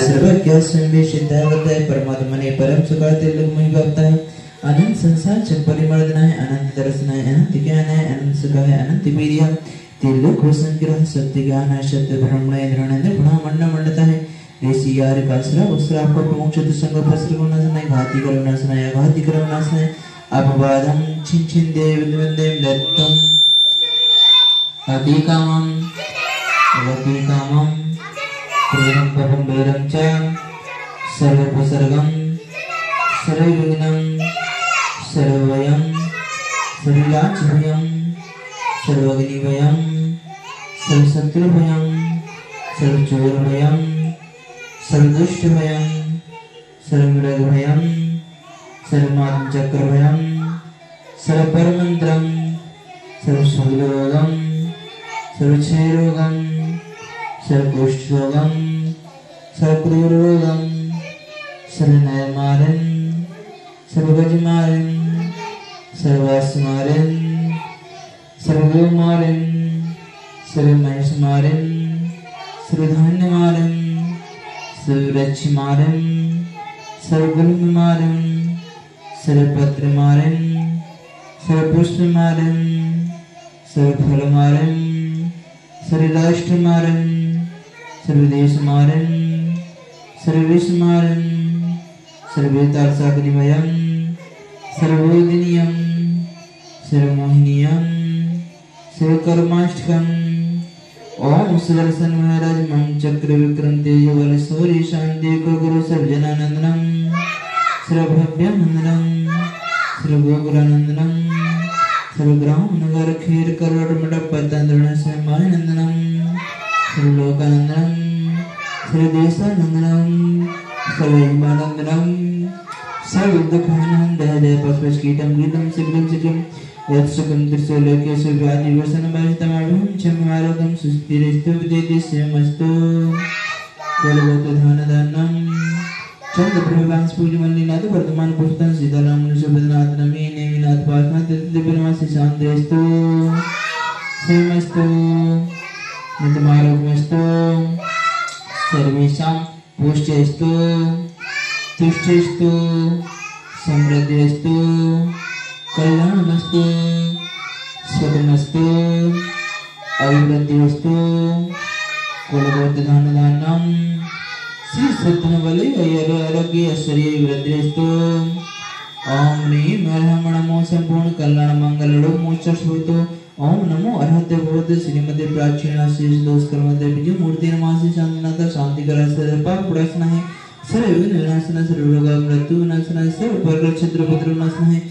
सर्वज्ञ सिद्धावताय परमात्मने परम सुखाते लोकमय व्याप्ताय अनंत संसार च परिमर्दनाय अनंत दर्शनाय अनंत ज्ञानाय अनंत सुखाय अनंत वीर्याय तिलोक संग्रह सत्य ज्ञान सत्य ब्रह्मणय निर्णय गुणा मंड मंडताय ऋषि यार कासरा उसरा आपको प्रमुख चतु संग फसर गुण नसनाय घाती करुण नसनाय घाती करुण नसनाय अपवादम छिन छिन देव देव दत्तम अधिकामम वतिकामम प्रेम पवम बेरम च सर्वोपसर्गम सर्वविघ्नं सर्वभयं सर्वलांछभयं सर्वग्निभयं सर्वशत्रुभयं सर्वचोरभयं सर्वदुष्टभयं सर्वमृगभयं सर्वमात्मचक्रभयं सर्वपरमन्त्रं सर्वशूलरोगं सर्वक्षयरोगं सर्वकुष्ठरोगं सर्वक्रूररोगं सर्वनयमारं सर्वगजमारं सर्वास्मारं सर्वगोमारं सर्वमहिषमारं सर्वधान्यमारं सर्वरक्षमारं सर्वगुणमारं सर्वपत्रमारं सर्वपुष्पमारं सर्वफलमारं सर्वराष्ट्रमारं सर्वदेशमारं सर्वविश्वमारं सर्वेतारसाग्निमयं सर्वोदिनीयं सर्वमोहिनीयं सर्वकर्माष्टकम् ओम सुदर्शन महाराज मम चक्र विक्रम तेजोबल सूर्य शांति गुरु सर्वजनानंदनम सर्वभव्यनंदनम सर्वगोकुलानंदनम सर्वग्राम नगर खेर करोड़ मंडप पतंद्रण से मानंदनम सर्वलोकानंदनम सर्वदेशानंदनम सर्वैमानंदनम सर्वदुःखानंद हृदय पस्पस्कीटम गीतम सिगलम सिगलम यत्सुकं त्रिशूलकेषु व्याधिवसनभयतमाभं क्षमारोगं सुस्थिरस्तु विदेशमस्तु कुलवतधानदानं चन्द्रप्रभांस पूज्यमल्लिनाथ वर्तमान पुष्टं सीताराम शुभनाथ नमी नेमिनाथ पासनाथ दिव्यनवासी शांतिस्तु सेमस्तु नितमारोगमस्तु सर्वेषां पुष्टिस्तु तुष्टिस्तु समृद्धिस्तु कल्याणमस्तु सुखमस्तु अभिवृद्धिस्तु कुलवर्धनदानं श्री सत्यनवले आरोग्य ऐश्वर्य वृद्धिस्तु ओम ह्रीं नमः नमो संपूर्ण कल्याण मंगलड़ो मोक्षश्रुतो ओम नमो अरहते भगवते श्रीमते प्राचीन शेष दोष कर्मते विजय मूर्ति नमासि शांतिनाथ शांति करा सर्व पुरस्नाहि सर्व विघ्न विनाशनाय सर्व रोग मृत्यु विनाशनाय सर्व पर क्षेत्र पुत्र विनाशनाय